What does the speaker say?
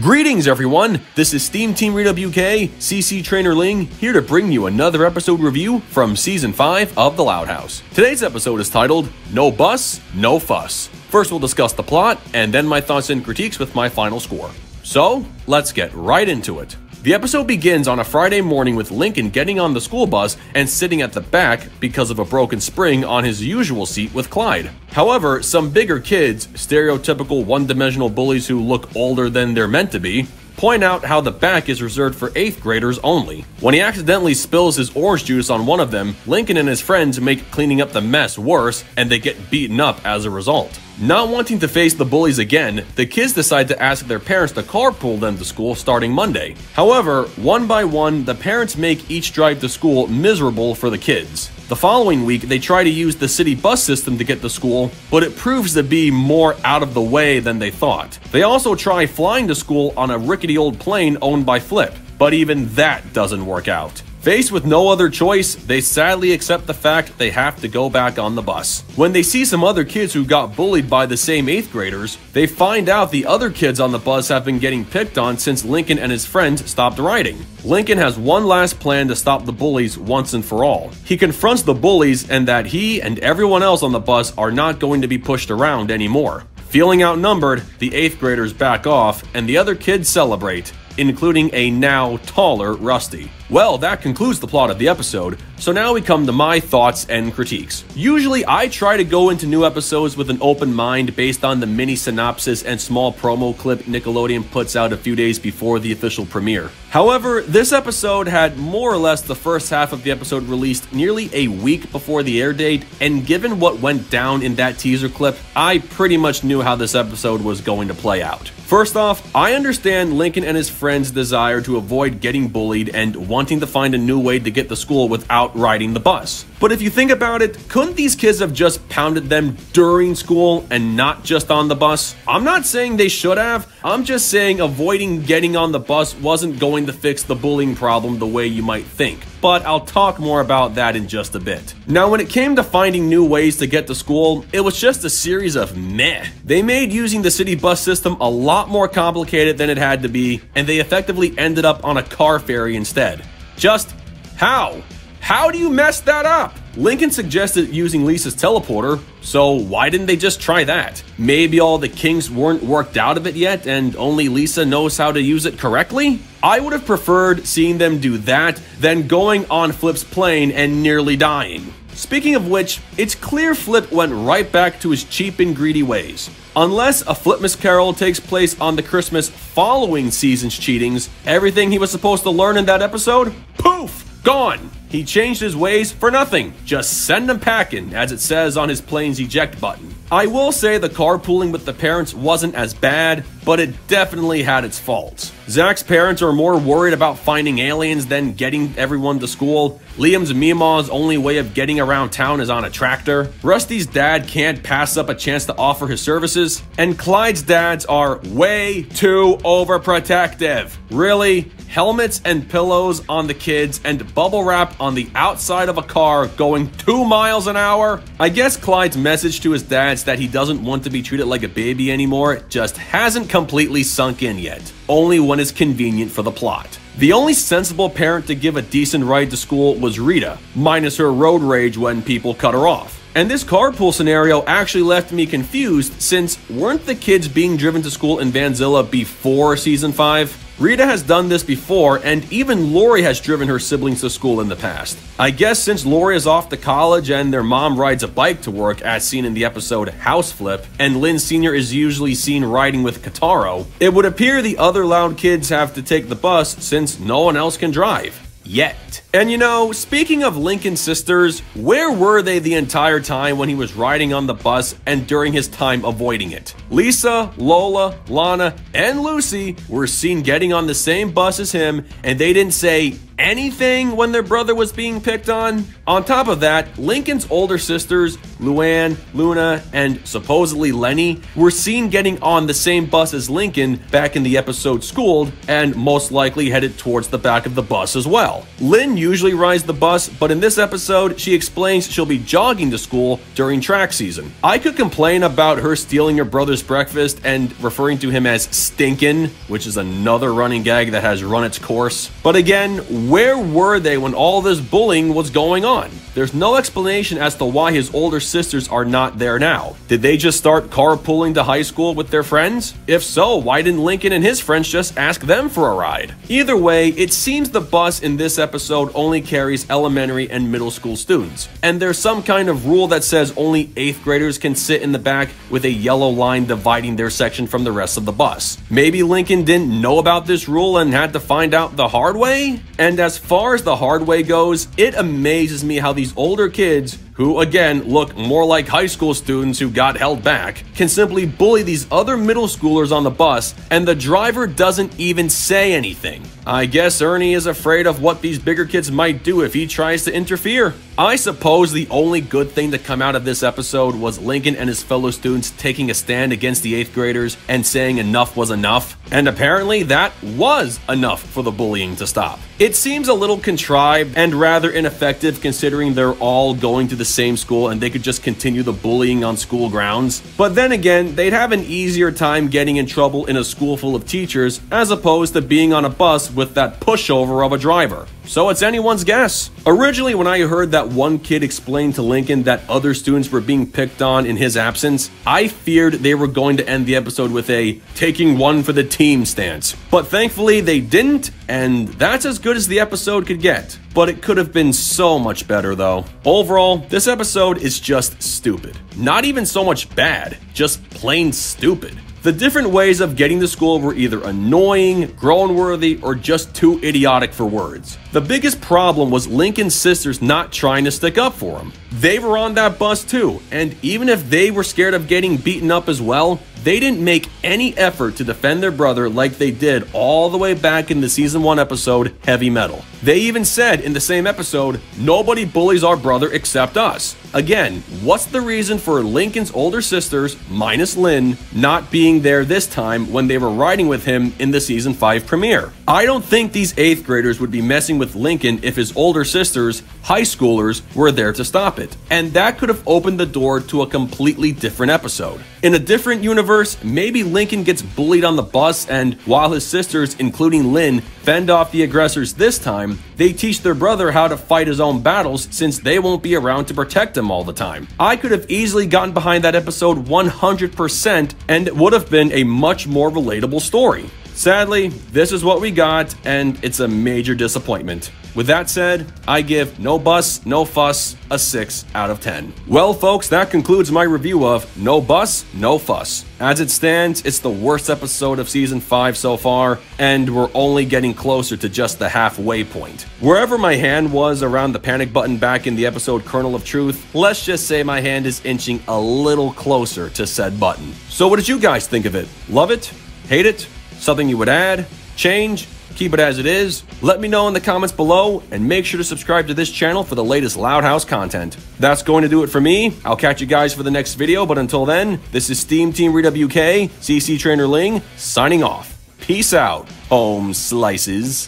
Greetings everyone, this is SteamTeamRedubUK, CC Trainor-Ling, here to bring you another episode review from Season 5 of The Loud House. Today's episode is titled, No Bus, No Fuss. First we'll discuss the plot, and then my thoughts and critiques with my final score. So, let's get right into it. The episode begins on a Friday morning with Lincoln getting on the school bus and sitting at the back because of a broken spring on his usual seat with Clyde. However, some bigger kids, stereotypical one-dimensional bullies who look older than they're meant to be, point out how the back is reserved for 8th graders only. When he accidentally spills his orange juice on one of them, Lincoln and his friends make cleaning up the mess worse, and they get beaten up as a result. Not wanting to face the bullies again, the kids decide to ask their parents to carpool them to school starting Monday. However, one by one, the parents make each drive to school miserable for the kids. The following week, they try to use the city bus system to get to school, but it proves to be more out of the way than they thought. They also try flying to school on a rickety old plane owned by Flip, but even that doesn't work out. Faced with no other choice, they sadly accept the fact they have to go back on the bus. When they see some other kids who got bullied by the same 8th graders, they find out the other kids on the bus have been getting picked on since Lincoln and his friends stopped riding. Lincoln has one last plan to stop the bullies once and for all. He confronts the bullies and that he and everyone else on the bus are not going to be pushed around anymore. Feeling outnumbered, the 8th graders back off and the other kids celebrate, including a now taller Rusty. Well, that concludes the plot of the episode, so now we come to my thoughts and critiques. Usually, I try to go into new episodes with an open mind based on the mini synopsis and small promo clip Nickelodeon puts out a few days before the official premiere. However, this episode had more or less the first half of the episode released nearly a week before the air date, and given what went down in that teaser clip, I pretty much knew how this episode was going to play out. First off, I understand Lincoln and his friends' desire to avoid getting bullied and wanting to find a new way to get to school without riding the bus. But if you think about it, couldn't these kids have just pounded them during school and not just on the bus? I'm not saying they should have, I'm just saying avoiding getting on the bus wasn't going to fix the bullying problem the way you might think. But I'll talk more about that in just a bit. Now, when it came to finding new ways to get to school, it was just a series of meh. They made using the city bus system a lot more complicated than it had to be, and they effectively ended up on a car ferry instead. Just how? How do you mess that up? Lincoln suggested using Lisa's teleporter, so why didn't they just try that? Maybe all the kinks weren't worked out of it yet and only Lisa knows how to use it correctly? I would have preferred seeing them do that than going on Flip's plane and nearly dying. Speaking of which, it's clear Flip went right back to his cheap and greedy ways. Unless a Flipmas Carol takes place on the Christmas following season's cheatings, everything he was supposed to learn in that episode, poof, gone. He changed his ways for nothing. Just send him packing, as it says on his plane's eject button. I will say the carpooling with the parents wasn't as bad, but it definitely had its faults. Zach's parents are more worried about finding aliens than getting everyone to school. Liam's Meemaw's only way of getting around town is on a tractor. Rusty's dad can't pass up a chance to offer his services. And Clyde's dads are way too overprotective. Really? Helmets and pillows on the kids and bubble wrap on the outside of a car going 2 miles an hour? I guess Clyde's message to his dads that he doesn't want to be treated like a baby anymore just hasn't completely sunk in yet, only when it's convenient for the plot. The only sensible parent to give a decent ride to school was Rita, minus her road rage when people cut her off. And this carpool scenario actually left me confused since weren't the kids being driven to school in Vanzilla before Season 5? Rita has done this before, and even Lori has driven her siblings to school in the past. I guess since Lori is off to college and their mom rides a bike to work as seen in the episode House Flip, and Lynn Sr. is usually seen riding with Kataro, it would appear the other loud kids have to take the bus since no one else can drive. Yet. And you know, speaking of Lincoln's sisters, where were they the entire time when he was riding on the bus and during his time avoiding it? Lisa, Lola, Lana, and Lucy were seen getting on the same bus as him, and they didn't say anything when their brother was being picked on? On top of that, Lincoln's older sisters, Luann, Luna, and supposedly Lenny, were seen getting on the same bus as Lincoln back in the episode Schooled, and most likely headed towards the back of the bus as well. Lynn usually rides the bus, but in this episode, she explains she'll be jogging to school during track season. I could complain about her stealing her brother's breakfast and referring to him as Stinkin', which is another running gag that has run its course. But again, where were they when all this bullying was going on? There's no explanation as to why his older sisters are not there now. Did they just start carpooling to high school with their friends? If so, why didn't Lincoln and his friends just ask them for a ride? Either way, it seems the bus in this episode only carries elementary and middle school students. And there's some kind of rule that says only 8th graders can sit in the back with a yellow line dividing their section from the rest of the bus. Maybe Lincoln didn't know about this rule and had to find out the hard way? And as far as the hard way goes, it amazes me how these older kids, who again look more like high school students who got held back, can simply bully these other middle schoolers on the bus, and the driver doesn't even say anything. I guess Ernie is afraid of what these bigger kids might do if he tries to interfere. I suppose the only good thing to come out of this episode was Lincoln and his fellow students taking a stand against the 8th graders and saying enough was enough. And apparently that was enough for the bullying to stop. It seems a little contrived and rather ineffective considering they're all going to the same school and they could just continue the bullying on school grounds. But then again, they'd have an easier time getting in trouble in a school full of teachers as opposed to being on a bus with that pushover of a driver. So it's anyone's guess. Originally, when I heard that one kid explained to Lincoln that other students were being picked on in his absence, I feared they were going to end the episode with a taking one for the team stance. But thankfully they didn't, and that's as good as the episode could get. But it could have been so much better though. Overall, this episode is just stupid. Not even so much bad, just plain stupid. The different ways of getting to school were either annoying, groan-worthy, or just too idiotic for words. The biggest problem was Lincoln's sisters not trying to stick up for him. They were on that bus too, and even if they were scared of getting beaten up as well, they didn't make any effort to defend their brother like they did all the way back in the season 1 episode, Heavy Metal. They even said in the same episode, nobody bullies our brother except us. Again, what's the reason for Lincoln's older sisters, minus Lynn, not being there this time when they were riding with him in the season 5 premiere? I don't think these 8th graders would be messing with Lincoln if his older sisters, high schoolers, were there to stop it. And that could have opened the door to a completely different episode. In a different universe, maybe Lincoln gets bullied on the bus, and while his sisters, including Lynn, fend off the aggressors this time, they teach their brother how to fight his own battles since they won't be around to protect him all the time. I could have easily gotten behind that episode 100%, and it would have been a much more relatable story. Sadly, this is what we got, and it's a major disappointment. With that said, I give No Bus, No Fuss a 6 out of 10. Well, folks, that concludes my review of No Bus, No Fuss. As it stands, it's the worst episode of Season 5 so far, and we're only getting closer to just the halfway point. Wherever my hand was around the panic button back in the episode Kernel of Truth, let's just say my hand is inching a little closer to said button. So what did you guys think of it? Love it? Hate it? Something you would add? Change? Keep it as it is? Let me know in the comments below, and make sure to subscribe to this channel for the latest Loud House content. That's going to do it for me. I'll catch you guys for the next video, but until then, this is SteamTeamRedubUK, CC Trainor-Ling, signing off. Peace out, home slices.